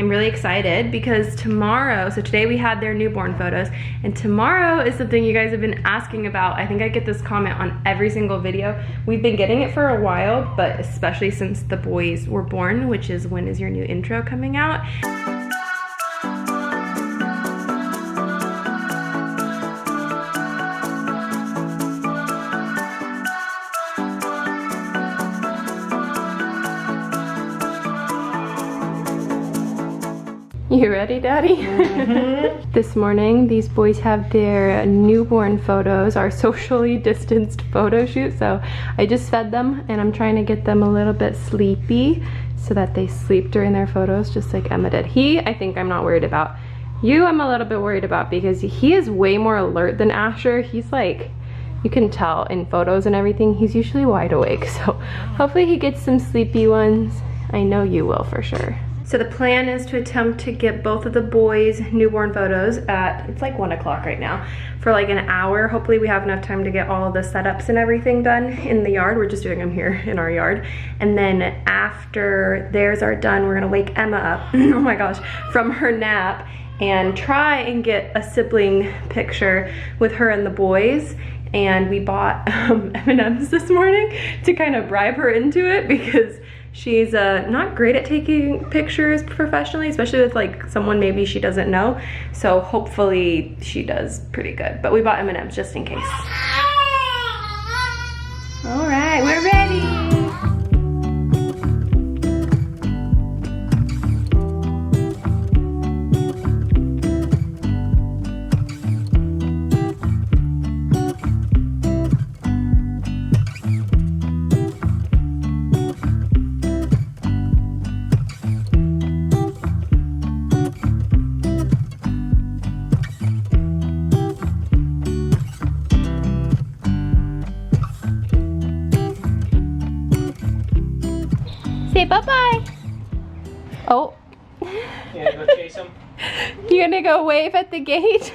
I'm really excited because tomorrow, so today we had their newborn photos, and tomorrow is something you guys have been asking about. I think I get this comment on every single video. We've been getting it for a while, but especially since the boys were born, which is when is your new intro coming out? You ready, Daddy? Mm-hmm. This morning, these boys have their newborn photos, our socially distanced photo shoot. So I just fed them and I'm trying to get them a little bit sleepy so that they sleep during their photos, just like Emma did. I think I'm not worried about. I'm a little bit worried about because he is way more alert than Asher. He's like, you can tell in photos and everything, he's usually wide awake. So hopefully he gets some sleepy ones. I know you will for sure. So the plan is to attempt to get both of the boys' newborn photos at, it's like 1 o'clock right now, for like an hour. Hopefully we have enough time to get all of the setups and everything done in the yard. We're just doing them here in our yard. And then after theirs are done, we're gonna wake Emma up, oh my gosh, from her nap and try and get a sibling picture with her and the boys. And we bought M&Ms this morning to kind of bribe her into it because she's not great at taking pictures professionally, especially with like someone maybe she doesn't know. So hopefully she does pretty good. But we bought M&Ms just in case. All right, we're ready. Say bye-bye. Oh. You gonna go chase him? You gonna go wave at the gate?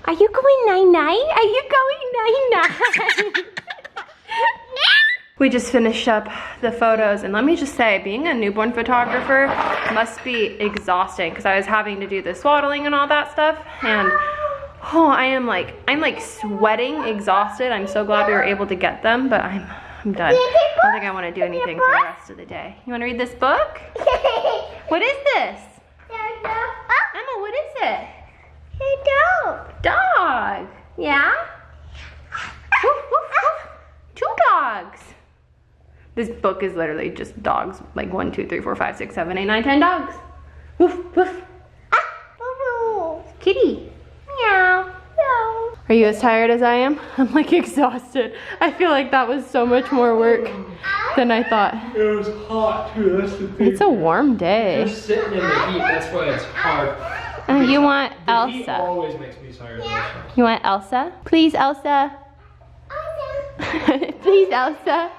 Are you going night-night? Are you going night-night? We just finished up the photos, and let me just say, being a newborn photographer must be exhausting because I was having to do the swaddling and all that stuff, and oh, I'm like sweating, exhausted. I'm so glad we were able to get them, but I'm done. I don't think I want to do anything for the rest of the day. You want to read this book? What is this? Emma, what is it? A dog. Dog. Yeah? Woof, woof, woof. 2 dogs. This book is literally just dogs. Like 1, 2, 3, 4, 5, 6, 7, 8, 9, 10 dogs. Woof, woof. Kitty. Meow. Are you as tired as I am? I'm like exhausted. I feel like that was so much more work than I thought. It was hot too, that's the thing. It's a warm day. Just sitting in the heat, that's why it's hard. You want The Elsa. heat always makes me tired. You want Elsa? Please, Elsa. Please, Elsa.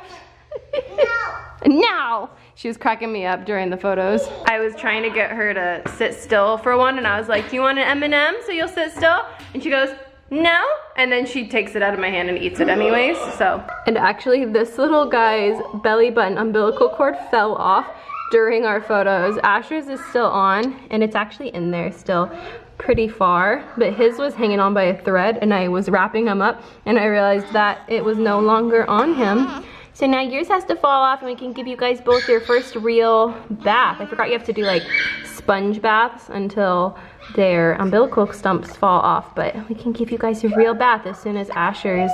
No. She was cracking me up during the photos. I was trying to get her to sit still for one, and I was like, do you want an M&M so you'll sit still? And she goes, no, and then she takes it out of my hand and eats it anyways, so. And actually this little guy's belly button umbilical cord fell off during our photos. Asher's is still on, and it's actually in there still pretty far, but his was hanging on by a thread, and I was wrapping him up, and I realized that it was no longer on him. So now yours has to fall off, and we can give you guys both your first real bath. I forgot you have to do like sponge baths until their umbilical stumps fall off, but we can give you guys a real bath as soon as Asher's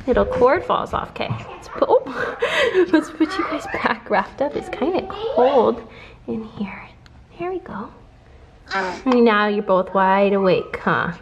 little cord falls off. Okay, let's put you guys back wrapped up. It's kind of cold in here. Here we go. And now you're both wide awake, huh?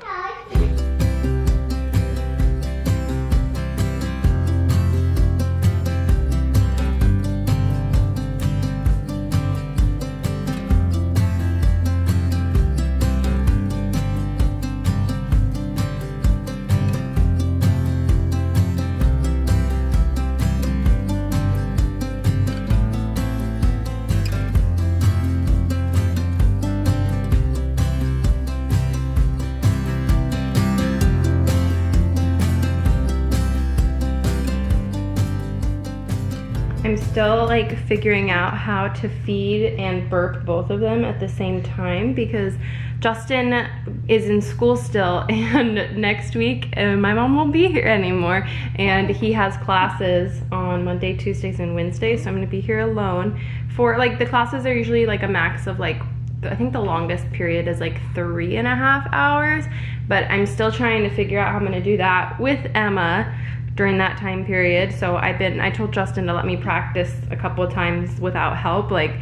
still like figuring out how to feed and burp both of them at the same time because Justin is in school still, and next week my mom won't be here anymore, and he has classes on Monday, Tuesdays, and Wednesdays, so I'm gonna be here alone. For like, the classes are usually like a max of like, I think the longest period is like 3.5 hours, but I'm still trying to figure out how I'm gonna do that with Emma during that time period. So I told Justin to let me practice a couple of times without help, like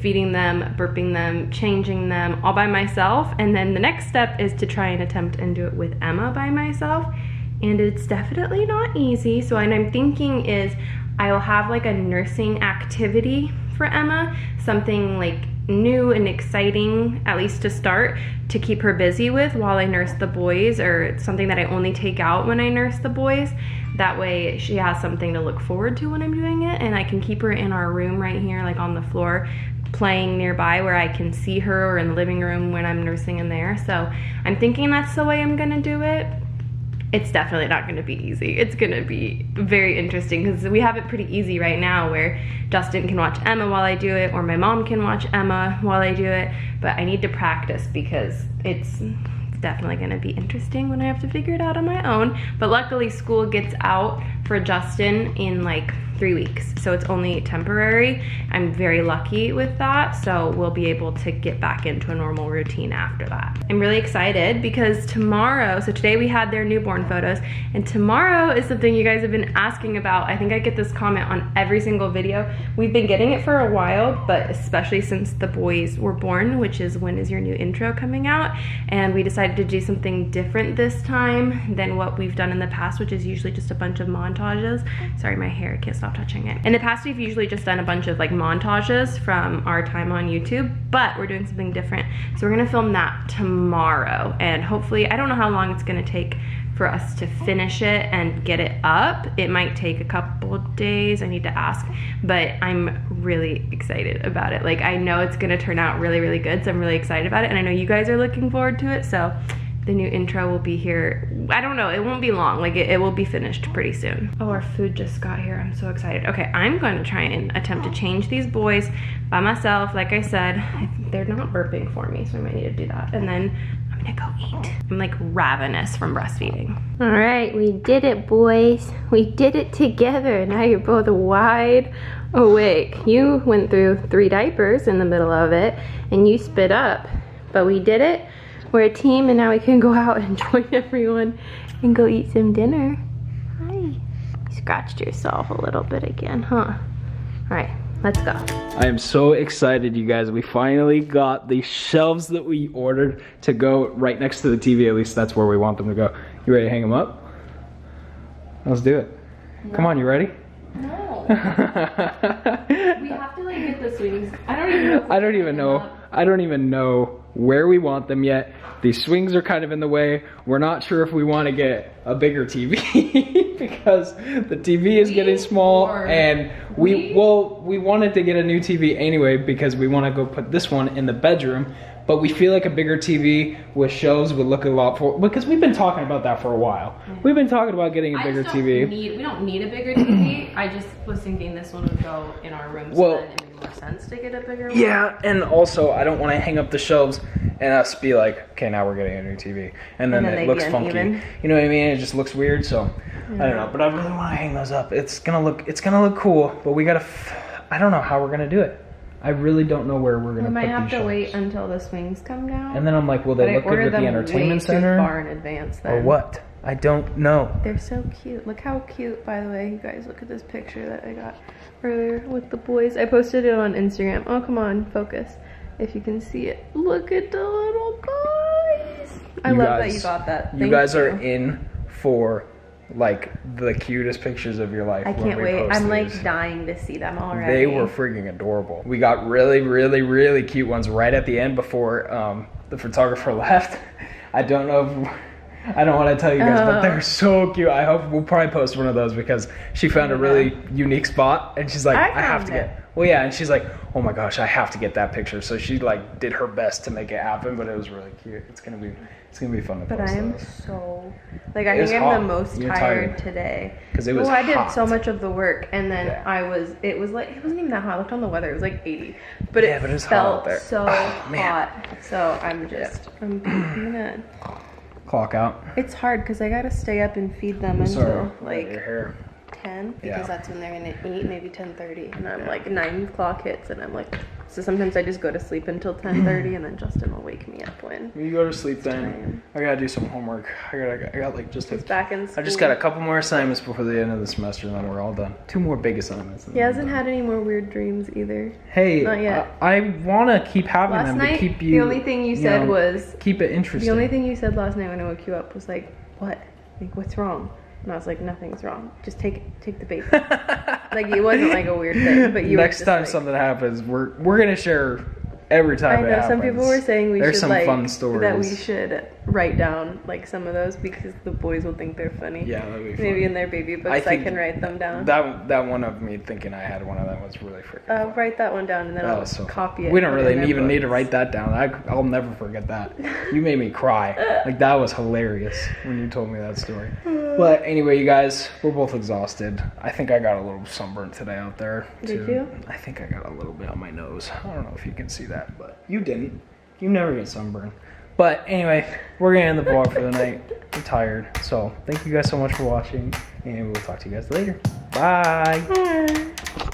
feeding them, burping them, changing them all by myself. And then the next step is to try and attempt and do it with Emma by myself. And it's definitely not easy. So what I'm thinking is I'll have like a nursing activity for Emma, something like new and exciting, at least to start, to keep her busy with while I nurse the boys, or something that I only take out when I nurse the boys. That way she has something to look forward to when I'm doing it, and I can keep her in our room right here, like on the floor, playing nearby where I can see her, or in the living room when I'm nursing in there. So I'm thinking that's the way I'm gonna do it. It's definitely not gonna be easy. It's gonna be very interesting because we have it pretty easy right now where Justin can watch Emma while I do it, or my mom can watch Emma while I do it, but I need to practice because it's definitely gonna be interesting when I have to figure it out on my own. But luckily school gets out for Justin in like 3 weeks, so it's only temporary. I'm very lucky with that, so we'll be able to get back into a normal routine after that. I'm really excited because tomorrow, so today we had their newborn photos, and tomorrow is something you guys have been asking about. I think I get this comment on every single video. We've been getting it for a while, but especially since the boys were born, which is when is your new intro coming out, and we decided to do something different this time than what we've done in the past, which is usually just a bunch of montages. Sorry, my hair, I can't stop touching it. In the past, we've usually just done a bunch of like montages from our time on YouTube, but we're doing something different. So we're gonna film that tomorrow, and hopefully, I don't know how long it's gonna take for us to finish it and get it up. It might take a couple of days, I need to ask, but I'm really excited about it. Like, I know it's gonna turn out really, really good, so I'm really excited about it, and I know you guys are looking forward to it, so the new intro will be here. I don't know, it won't be long, like it will be finished pretty soon. Oh, our food just got here, I'm so excited. Okay, I'm going to try and attempt to change these boys by myself. Like I said, they're not burping for me, so I might need to do that. And then I'm gonna go eat. I'm like ravenous from breastfeeding. All right, we did it, boys. We did it together. Now you're both wide awake. You went through 3 diapers in the middle of it, and you spit up, but we did it. We're a team, and now we can go out and join everyone and go eat some dinner. Hi. You scratched yourself a little bit again, huh? All right, let's go. I am so excited, you guys. We finally got the shelves that we ordered to go right next to the TV. At least that's where we want them to go. You ready to hang them up? Let's do it. No. Come on, you ready? No. We have to like get the swings. I don't even know where we want them yet. These swings are kind of in the way. We're not sure if we want to get a bigger TV because the TV is getting small, and we wanted to get a new TV anyway because we want to go put this one in the bedroom, but we feel like a bigger TV with shelves would look a lot for, because we've been talking about that for a while. We've been talking about getting a bigger TV. We don't need a bigger TV. I just was thinking this one would go in our room, so then it made more sense to get a bigger one. Yeah, and also I don't want to hang up the shelves and us be like, okay, now we're getting a new TV, and then it looks funky. You know what I mean? It just looks weird. So I don't know, but I really want to hang those up. It's gonna look cool, but we gotta. I don't know how we're gonna do it. I really don't know where we're gonna put these. We might have to wait until the swings come down. And then I'm like, will they look good at the entertainment center? Too far in advance then. Or what? I don't know. They're so cute. Look how cute, by the way. You guys, look at this picture that I got earlier with the boys. I posted it on Instagram. Oh, come on, focus. If you can see it. Look at the little guys. I love that you got that. You guys are in for like the cutest pictures of your life. I can't wait. I'm like dying to see them already. They were freaking adorable. We got really, really, really cute ones right at the end before the photographer left. I don't know if I don't want to tell you guys, but they're so cute. I hope we'll probably post one of those because she found a really unique spot, and she's like, I have to get. Well, yeah, and she's like, oh my gosh, I have to get that picture. So she like did her best to make it happen, but it was really cute. It's gonna be fun to post. But I am so like I think I'm the most tired today because it was. Well, I did so much of the work, and then it wasn't even that hot. I looked on the weather; it was like 80, but it was felt hot there. so hot. So I'm gonna clock out. It's hard because I gotta stay up and feed them until like your hair. 10 because that's when they're gonna eat, maybe 10:30, and I'm like 9 o'clock hits, and I'm like, so sometimes I just go to sleep until 10:30, and then Justin will wake me up when you go to sleep. Then I gotta do some homework. I got like just back in school. I just got a couple more assignments before the end of the semester, and then we're all done. 2 more big assignments. He hasn't had any more weird dreams either. Hey, not yet. I want to keep having last them night, to keep you. The only thing you said was keep it interesting. The only thing you said last night when I woke you up was like, "What? Like, what's wrong?" And I was like, nothing's wrong. Just take the baby. Like, it wasn't like a weird thing, but you next time like, something happens, we're gonna share every time it happens. Some people were saying There's should some fun stories. that we should write down like some of those because the boys will think they're funny. Yeah, that'd be funny. Maybe in their baby books I can write them down. That one of me thinking I had one of them was really freaking I'll write that one down and then I'll copy it. We don't really even need to write that down. I'll never forget that. You made me cry. Like, that was hilarious when you told me that story. But anyway, you guys, we're both exhausted. I think I got a little sunburnt today out there too. Did you? I think I got a little bit on my nose. I don't know if you can see that, but you didn't. You never get sunburned. But anyway, we're gonna end the vlog for the night. I'm tired. So thank you guys so much for watching, and we'll talk to you guys later. Bye. Bye.